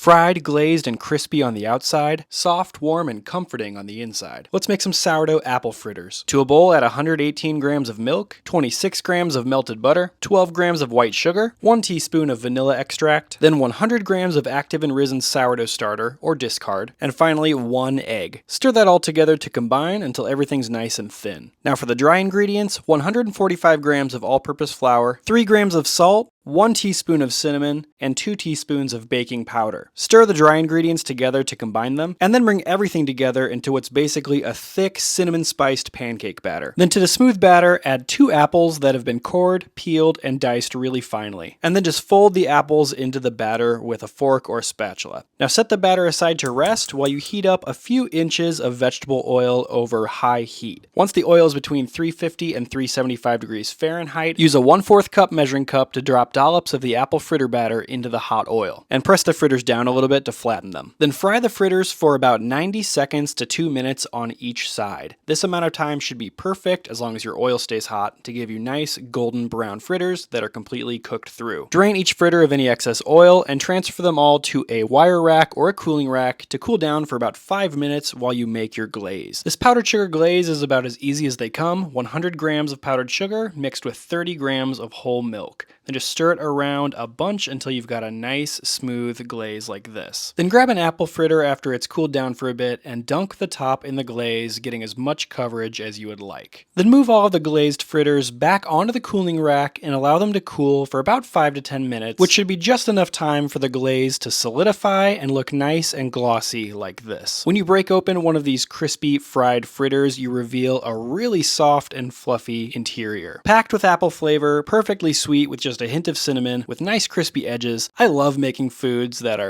Fried, glazed, and crispy on the outside, soft, warm, and comforting on the inside. Let's make some sourdough apple fritters. To a bowl, add 118 grams of milk, 26 grams of melted butter, 12 grams of white sugar, 1 teaspoon of vanilla extract, then 100 grams of active and risen sourdough starter, or discard, and finally 1 egg. Stir that all together to combine until everything's nice and thin. Now for the dry ingredients, 145 grams of all-purpose flour, 3 grams of salt, 1 teaspoon of cinnamon, and 2 teaspoons of baking powder. Stir the dry ingredients together to combine them, and then bring everything together into what's basically a thick cinnamon-spiced pancake batter. Then to the smooth batter, add 2 apples that have been cored, peeled, and diced really finely. And then just fold the apples into the batter with a fork or spatula. Now set the batter aside to rest while you heat up a few inches of vegetable oil over high heat. Once the oil is between 350 and 375 degrees Fahrenheit, use a 1/4 cup measuring cup to drop dollops of the apple fritter batter into the hot oil, and press the fritters down a little bit to flatten them. Then fry the fritters for about 90 seconds to 2 minutes on each side. This amount of time should be perfect as long as your oil stays hot to give you nice golden brown fritters that are completely cooked through. Drain each fritter of any excess oil and transfer them all to a wire rack or a cooling rack to cool down for about 5 minutes while you make your glaze. This powdered sugar glaze is about as easy as they come: 100 grams of powdered sugar mixed with 30 grams of whole milk. Then just stir it around a bunch until you've got a nice smooth glaze like this. Then grab an apple fritter after it's cooled down for a bit and dunk the top in the glaze, getting as much coverage as you would like. Then move all of the glazed fritters back onto the cooling rack and allow them to cool for about 5 to 10 minutes, which should be just enough time for the glaze to solidify and look nice and glossy like this. When you break open one of these crispy fried fritters, you reveal a really soft and fluffy interior. Packed with apple flavor, perfectly sweet with just a hint of cinnamon, with nice crispy edges. I love making foods that are